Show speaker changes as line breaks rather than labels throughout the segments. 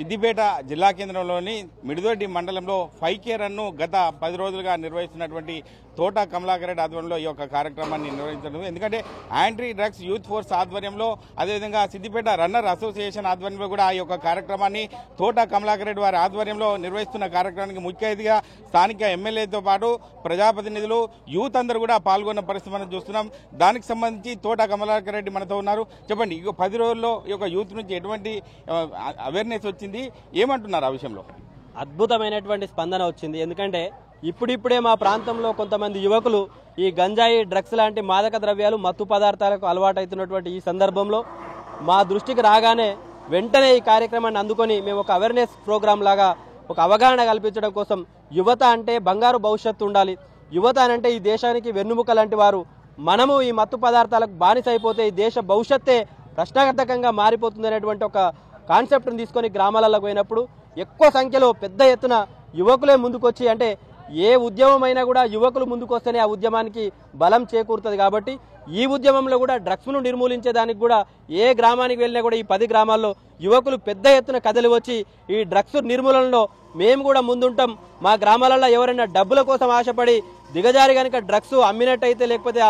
సిద్దిపేట జిల్లా కేంద్రంలోని మిడిదొడ్డి మండలంలో 5K రన్ను గత 10 రోజులుగా నిర్వహిస్తున్నటువంటి తోట కమలాకర్ రెడ్డి ఆధ్వర్యంలో ఈ యొక్క కార్యక్రమాన్ని నిర్వహించడం. ఎందుకంటే యాంటీ డ్రగ్స్ యూత్ ఫోర్స్ ఆధ్వర్యంలో, అదేవిధంగా సిద్దిపేట రన్నర్ అసోసియేషన్ ఆధ్వర్యంలో కూడా ఈ యొక్క కార్యక్రమాన్ని తోట కమలాకర్ రెడ్డి వారి ఆధ్వర్యంలో నిర్వహిస్తున్న కార్యక్రమానికి ముఖ్య అతిథిగా స్థానిక ఎమ్మెల్యేతో పాటు ప్రజాప్రతినిధులు, యూత్ అందరూ కూడా పాల్గొన్న పరిస్థితి మనం చూస్తున్నాం. దానికి సంబంధించి తోట కమలాకర్ రెడ్డి మనతో ఉన్నారు. చెప్పండి, ఈ 10 రోజుల్లో ఈ యొక్క యూత్ నుంచి ఎటువంటి అవేర్నెస్ వచ్చింది, ఏమంటున్నారు ఆ విషయంలో?
అద్భుతమైనటువంటి స్పందన వచ్చింది. ఎందుకంటే ఇప్పుడిప్పుడే మా ప్రాంతంలో కొంతమంది యువకులు ఈ గంజాయి, డ్రగ్స్ లాంటి మాదక ద్రవ్యాలు, మత్తు పదార్థాలకు అలవాటవుతున్నటువంటి ఈ సందర్భంలో మా దృష్టికి రాగానే వెంటనే ఈ కార్యక్రమాన్ని అందుకొని మేము ఒక అవేర్నెస్ ప్రోగ్రాం లాగా ఒక అవగాహన కల్పించడం కోసం, యువత అంటే బంగారు భవిష్యత్తు ఉండాలి, యువత అంటే ఈ దేశానికి వెన్నుముక లాంటి వారు, మనము ఈ మత్తు పదార్థాలకు బానిస అయిపోతే ఈ దేశ భవిష్యత్తే ప్రశ్నార్థకంగా మారిపోతుంది అనేటువంటి ఒక కాన్సెప్ట్ని తీసుకొని గ్రామాలకు పోయినప్పుడు ఎక్కువ సంఖ్యలో పెద్ద ఎత్తున యువకులే ముందుకొచ్చి, అంటే ఏ ఉద్యమం అయినా కూడా యువకులు ముందుకు వస్తేనే ఆ ఉద్యమానికి బలం చేకూరుతుంది. కాబట్టి ఈ ఉద్యమంలో కూడా డ్రగ్స్ను నిర్మూలించేదానికి కూడా ఏ గ్రామానికి వెళ్ళినా కూడా ఈ 10 గ్రామాల్లో యువకులు పెద్ద ఎత్తున కదిలి వచ్చి ఈ డ్రగ్స్ నిర్మూలనలో మేము కూడా ముందుంటాం. మా గ్రామాలలో ఎవరైనా డబ్బుల కోసం ఆశపడి దిగజారి కనుక డ్రగ్స్ అమ్మినట్టయితే, లేకపోతే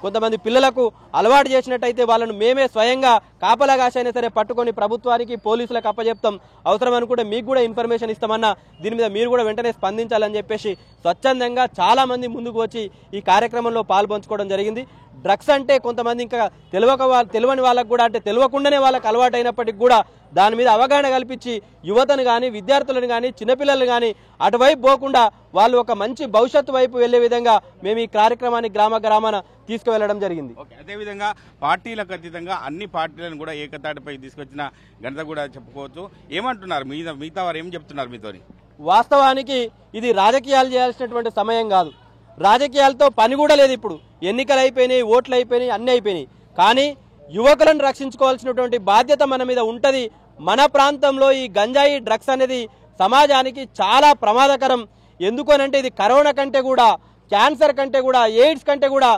కొంతమంది పిల్లలకు అలవాటు చేసినట్టయితే వాళ్ళను మేమే స్వయంగా కాపలాగాసైనా సరే పట్టుకొని ప్రభుత్వానికి, పోలీసులకు అప్పచెప్తాం. అవసరం అనుకుంటే మీకు కూడా ఇన్ఫర్మేషన్ ఇస్తామన్నా దీని మీద మీరు కూడా వెంటనే స్పందించాలని చెప్పేసి స్వచ్ఛందంగా చాలా మంది ముందుకు వచ్చి ఈ కార్యక్రమంలో పాల్పంచుకోవడం జరిగింది. డ్రగ్స్ అంటే కొంతమంది ఇంకా తెలియని వాళ్ళకు కూడా, అంటే తెలియకుండానే వాళ్ళకి అలవాటు అయినప్పటికీ కూడా దాని మీద అవగాహన కల్పించి యువతను కానీ, విద్యార్థులను కానీ, చిన్నపిల్లలు కానీ అటువైపు పోకుండా వాళ్ళు ఒక మంచి భవిష్యత్తు వైపు వెళ్లే విధంగా మేము ఈ కార్యక్రమాన్ని గ్రామాన తీసుకువెళ్లడం జరిగింది.
అదేవిధంగా పార్టీలకు అతీతంగా అన్ని పార్టీలను కూడా ఏకతాటిపై తీసుకొచ్చిన ఘనత కూడా చెప్పుకోవచ్చు. ఏమంటున్నారు మిగతా వారు, ఏం చెప్తున్నారు మీతోని?
వాస్తవానికి ఇది రాజకీయాలు చేయాల్సినటువంటి సమయం కాదు. రాజకీయాలతో పని కూడా లేదు. ఇప్పుడు ఎన్నికలు అయిపోయినాయి, ఓట్లు అయిపోయినాయి, అన్నీ అయిపోయినాయి. కానీ యువకులను రక్షించుకోవాల్సినటువంటి బాధ్యత మన మీద ఉంటుంది. మన ప్రాంతంలో ఈ గంజాయి, డ్రగ్స్ అనేది సమాజానికి చాలా ప్రమాదకరం. ఎందుకనంటే ఇది కరోనా కంటే కూడా, క్యాన్సర్ కంటే కూడా, ఎయిడ్స్ కంటే కూడా,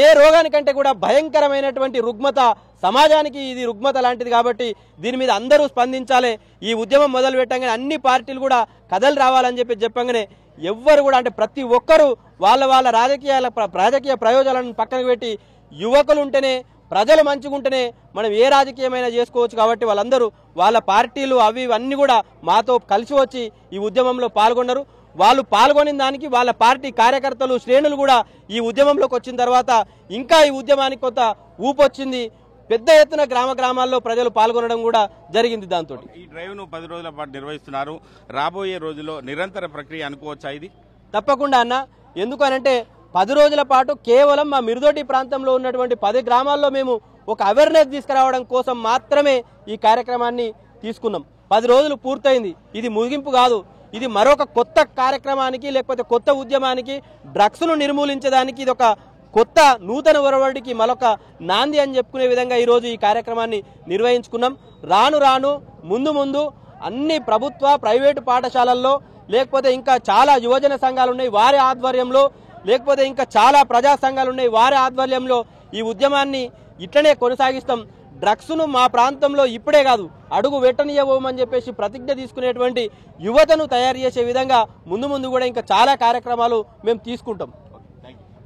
ఏ రోగానికంటే కూడా భయంకరమైనటువంటి రుగ్మత. సమాజానికి ఇది రుగ్మత లాంటిది. కాబట్టి దీని మీద అందరూ స్పందించాలి. ఈ ఉద్యమం మొదలు పెట్టంగానే అన్ని పార్టీలు కూడా కదలి రావాలని చెప్పంగానే ఎవ్వరు కూడా, అంటే ప్రతి ఒక్కరూ వాళ్ళ రాజకీయ ప్రయోజనాలను పక్కన పెట్టి యువకులు ఉంటేనే, ప్రజలు మంచిగుంటేనే మనం ఏ రాజకీయమైనా చేసుకోవచ్చు. కాబట్టి వాళ్ళందరూ వాళ్ళ పార్టీలు అవి అన్నీ కూడా మాతో కలిసి వచ్చి ఈ ఉద్యమంలో పాల్గొన్నారు. వాళ్ళు పాల్గొనిన దానికి వాళ్ళ పార్టీ కార్యకర్తలు, శ్రేణులు కూడా ఈ ఉద్యమంలోకి వచ్చిన తర్వాత ఇంకా ఈ ఉద్యమానికి కొంత ఊపొచ్చింది. పెద్ద ఎత్తున గ్రామాల్లో ప్రజలు పాల్గొనడం కూడా జరిగింది. దాంతో
ఈ డ్రైవ్ ను 10 రోజుల పాటు నిర్వహిస్తున్నారు. రాబోయే రోజుల్లో నిరంతర ప్రక్రియ అనుకోవచ్చా ఇది?
తప్పకుండా అన్న. ఎందుకనంటే 10 రోజుల పాటు కేవలం మా మిరుదొడ్డి ప్రాంతంలో ఉన్నటువంటి 10 గ్రామాల్లో మేము ఒక అవేర్నెస్ తీసుకురావడం కోసం మాత్రమే ఈ కార్యక్రమాన్ని తీసుకున్నాం. 10 రోజులు పూర్తయింది. ఇది ముగింపు కాదు. ఇది మరొక కొత్త కార్యక్రమానికి, లేకపోతే కొత్త ఉద్యమానికి, డ్రగ్స్ ను నిర్మూలించడానికి ఇది ఒక కొత్త నూతన ఒరవడికి మరొక నాంది అని చెప్పుకునే విధంగా ఈరోజు ఈ కార్యక్రమాన్ని నిర్వహించుకున్నాం. రాను ముందు అన్ని ప్రభుత్వ, ప్రైవేటు పాఠశాలల్లో, లేకపోతే ఇంకా చాలా యువజన సంఘాలు ఉన్నాయి వారి ఆధ్వర్యంలో, లేకపోతే ఇంకా చాలా ప్రజా సంఘాలు ఉన్నాయి వారి ఆధ్వర్యంలో ఈ ఉద్యమాన్ని ఇట్లనే కొనసాగిస్తాం. డ్రగ్స్ ను మా ప్రాంతంలో ఇప్పుడే కాదు, అడుగు వెట్టనీయబోమని చెప్పేసి ప్రతిజ్ఞ తీసుకునేటువంటి యువతను తయారు చేసే విధంగా ముందు కూడా ఇంకా చాలా కార్యక్రమాలు మేము తీసుకుంటాం.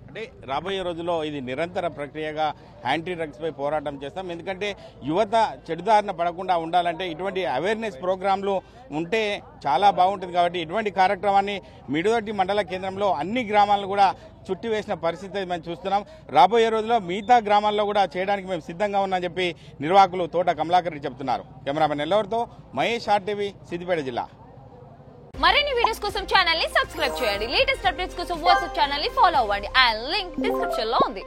అంటే రాబోయే రోజుల్లో ఇది నిరంతర ప్రక్రియగా యాంటీ డ్రగ్స్ పై పోరాటం చేస్తాం. ఎందుకంటే యువత చెడుదారిన పడకుండా ఉండాలంటే ఇటువంటి అవేర్నెస్ ప్రోగ్రాంలు ఉంటే చాలా బాగుంటుంది. కాబట్టి ఇటువంటి కార్యక్రమాన్ని మిడిదొడ్డి మండల కేంద్రంలో అన్ని గ్రామాలను కూడా చుట్టి వేసిన పరిస్థితి మనం చూస్తున్నాం. రాబోయే రోజుల్లో మిగతా గ్రామాల్లో కూడా చేయడానికి మేము సిద్ధంగా ఉన్నామని చెప్పి నిర్వాహకులు తోట కమలాకర్ రెడ్డి చెబుతున్నారు. కెమెరామెన్ ఎల్లవరితో మహేష్, RTV, సిద్దిపేట జిల్లా.
మరిన్ని వీడియోస్ కోసం ఛానల్ ని సబ్స్క్రైబ్ చేయండి. లేటెస్ట్ అప్డేట్స్ కోసం వాట్సాప్ ఛానల్ ని ఫాలో అవ్వండి. ఆ లింక్ డిస్క్రిప్షన్ లో ఉంది.